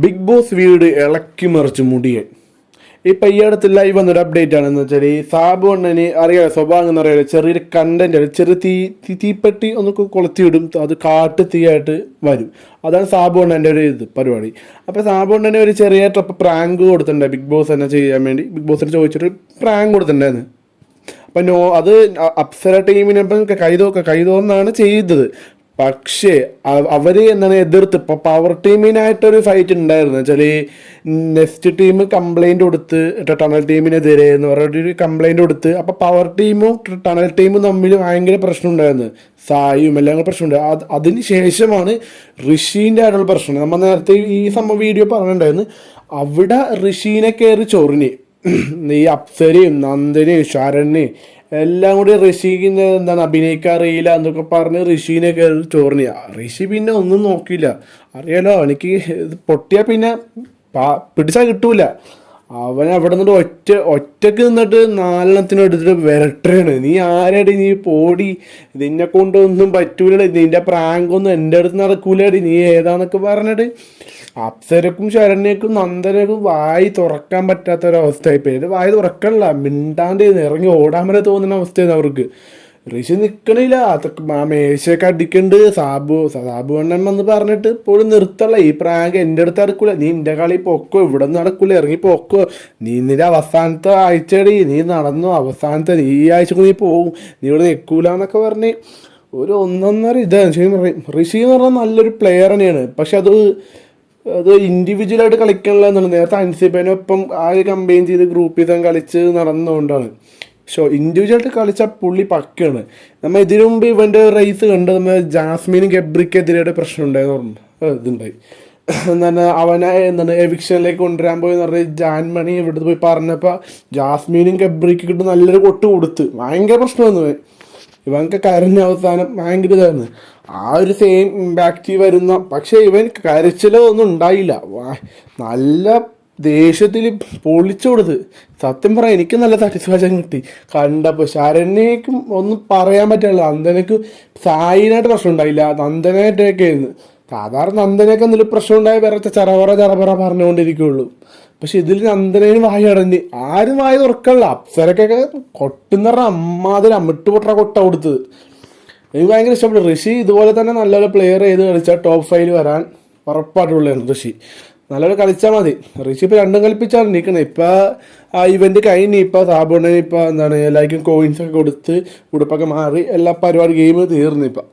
Big boss വീട് ഇളക്കി മറിച്ച് മുടിയൻ. ഇപ്പം ഈ അടുത്ത് ലൈവ് വന്നൊരു അപ്ഡേറ്റ് ആണെന്ന് വെച്ചാൽ ഈ സാബു അണ്ണന് അറിയാം സ്വഭാവം എന്ന് അറിയാം, ചെറിയൊരു കണ്ടന്റ് ചെറിയ തീപ്പെട്ടി ഒന്ന് കൊളുത്തിയിടും, അത് കാട്ട് തീയായിട്ട് വരും. അതാണ് സാബു അണ്ണൻ്റെ ഒരു പരിപാടി. അപ്പോൾ സാബു അണ്ണനെ ഒരു ചെറിയ ട്രിപ്പ് പ്രാങ്ക് കൊടുത്തിട്ടുണ്ട് ബിഗ് ബോസ് തന്നെ ചെയ്യാൻ വേണ്ടി. ബിഗ് ബോസിന് ചോദിച്ചിട്ട് പ്രാങ്ക് കൊടുത്തിട്ടുണ്ടായിരുന്നു. അപ്പം അത് അപ്സര ടീമിനൊപ്പം കൈതോന്നാണ് ചെയ്തത്. പക്ഷേ അവർ എന്താണ് എതിർത്ത് ഇപ്പോൾ പവർ ടീമിനായിട്ടൊരു ഫൈറ്റ് ഉണ്ടായിരുന്നു വെച്ചാൽ നെക്സ്റ്റ് ടീം കംപ്ലൈൻറ്റ് കൊടുത്ത് ടണൽ ടീമിനെതിരെ എന്ന് പറഞ്ഞിട്ടൊരു കംപ്ലൈൻറ്റ് കൊടുത്ത് അപ്പോൾ പവർ ടീമും ടണൽ ടീമും തമ്മിൽ ഭയങ്കര പ്രശ്നം ഉണ്ടായിരുന്നു. സായും എല്ലാം കൂടെ പ്രശ്നമുണ്ട്. അതിന് ശേഷമാണ് ഋഷീൻ്റെ ആയിട്ടുള്ള പ്രശ്നം. നമ്മൾ നേരത്തെ ഈ സംഭവം വീഡിയോ പറഞ്ഞിട്ടുണ്ടായിരുന്നു. അവിടെ ഋഷീനെ കയറി ചൊറിഞ്ഞ് ഈ അപ്സരയും നന്ദനയും ശരണ്യയും എല്ലാം കൂടി ഋഷിക്ക് എന്താണ് അഭിനയിക്കാറിയില്ല എന്നൊക്കെ പറഞ്ഞ് ഋഷീനെ കയറി ചോറിഞ്ഞ. ഋഷി പിന്നെ ഒന്നും നോക്കിയില്ല. അറിയാലോ എനിക്ക് ഇത് പൊട്ടിയാൽ പിന്നെ പിടിച്ചാൽ കിട്ടൂല. അവൻ അവിടെ നിന്നിട്ട് ഒറ്റക്ക് നിന്നിട്ട് 4 എടുത്തിട്ട് വരട്ടാണ്. നീ ആരടി, നീ പോടി, നിന്നെ കൊണ്ടൊന്നും പറ്റൂലടി, നിന്റെ പ്രാങ്കൊന്നും എൻ്റെ അടുത്ത് നടക്കൂലടി, നീ ഏതാന്നൊക്കെ പറഞ്ഞിട്ട് അപ്സരക്കും ശരണ്യക്കും നന്ദനക്കും വായി തുറക്കാൻ പറ്റാത്തൊരവസ്ഥയായി. പേര് വായി തുറക്കണില്ല, മിണ്ടാണ്ട് ഇറങ്ങി ഓടാൻ വരെ തോന്നുന്ന അവസ്ഥയാണ് അവർക്ക്. ഋഷി നിൽക്കണില്ല, അതൊക്കെ മേശയൊക്കെ അടിക്കണ്ട്. സാബു അണ്ണൻ വന്ന് പറഞ്ഞിട്ട് ഇപ്പോഴും നിർത്തല്ല, ഈ പ്രാങ്ക് എൻ്റെ അടുത്ത് നടക്കൂല, നീ എൻ്റെ കളി പൊക്കോ, ഇവിടെ നിന്ന് നടക്കൂല, ഇറങ്ങി പൊക്കോ, നീ നിന്റെ അവസാനത്തെ ആഴ്ചയടി, നീ നടന്നു, അവസാനത്തെ ഈ ആഴ്ച നീ പോവും, നീ ഇവിടെ നിൽക്കൂല എന്നൊക്കെ പറഞ്ഞ് ഒരു ഒന്നൊന്നര ഇതാണ് പറയും. ഋഷി എന്ന് പറഞ്ഞാൽ നല്ലൊരു പ്ലെയർ തന്നെയാണ്. പക്ഷെ അത് ഇൻഡിവിജ്വലായിട്ട് കളിക്കണില്ല എന്നാണ്. നേരത്തെ അൻസിബനൊപ്പം കമ്പയിൻ ചെയ്ത് ഗ്രൂപ്പിൽ തന്നെ കളിച്ച് നടന്നുകൊണ്ടാണ്. ഇൻഡിവിജ്വലായിട്ട് കളിച്ച പുള്ളി പക്കയാണ്. നമ്മൾ ഇതിനു മുമ്പ് ഇവൻ്റെ റേസ് കണ്ട് നമ്മൾ ജാസ്മിനും ഗബ്രിക്കെതിരെയുടെ പ്രശ്നം ഉണ്ടായിരുന്നു. ഇതുണ്ടായി എന്താണ് അവനെ എവിക്ഷനിലേക്ക് കൊണ്ടുവരാൻ പോയി എന്ന് പറഞ്ഞാൽ ജാൻമണി ഇവിടുത്തെ പോയി പറഞ്ഞപ്പോൾ ജാസ്മിനും ഗബ്രിക്ക് കിട്ടും നല്ലൊരു കൊട്ട് കൊടുത്ത് ഭയങ്കര പ്രശ്നമായിരുന്നു. ഇവനൊക്കെ കരഞ്ഞ അവസാനം ഭയങ്കര ഇതായിരുന്നു. ആ ഒരു സെയിം ഇമ്പാക്റ്റ് വരുന്ന, പക്ഷേ ഇവൻ കരച്ചിലോ ഒന്നും ഉണ്ടായില്ല. നല്ല ദേഷ്യത്തിൽ പൊളിച്ചു കൊടുത്ത്. സത്യം പറയാം, എനിക്ക് നല്ല സാറ്റിസ്ഫാക്ഷൻ കിട്ടി കണ്ടപ്പോൾ. ശരണ്യക്കും ഒന്നും പറയാൻ പറ്റില്ല. നന്ദനക്ക് സായിനായിട്ട് പ്രശ്നം ഉണ്ടായില്ല, നന്ദനായിട്ടൊക്കെ ആയിരുന്നു. സാധാരണ നന്ദനയൊക്കെ എന്തെങ്കിലും പ്രശ്നം ഉണ്ടായി വേറെ ചറപറ പറഞ്ഞുകൊണ്ടിരിക്കുകയുള്ളൂ. പക്ഷെ ഇതിൽ നന്ദനേന് വായി അടഞ്ഞ് ആരും വായി തുറക്കല്ല. അപ്സരക്കൊക്കെ കൊട്ടുന്ന അമ്മാതിരി അമ്മിട്ട് പൊട്ട കൊട്ട കൊടുത്തത്. എനിക്ക് ഭയങ്കര ഇഷ്ടപ്പെട്ടു. ഋഷി ഇതുപോലെ തന്നെ നല്ലൊരു പ്ലെയർ ചെയ്ത് കളിച്ചാൽ ടോപ്പ് 5 വരാൻ ഉറപ്പായിട്ടുള്ളതാണ്. ഋഷി നല്ലൊരു കളിച്ചാൽ മതി. ഋഷി ഇപ്പോൾ രണ്ടും കളിപ്പിച്ചാണ് നിൽക്കുന്നത്. ഇപ്പോൾ ആ ഇവൻ്റ് കഴിഞ്ഞ് ഇപ്പോൾ സാബുണ്ണന് ഇപ്പോൾ എന്താണ് എല്ലാവർക്കും കോയിൻസൊക്കെ കൊടുത്ത് ഉടുപ്പൊക്കെ മാറി എല്ലാ പരിപാടി ഗെയിം തീർന്നു ഇപ്പം.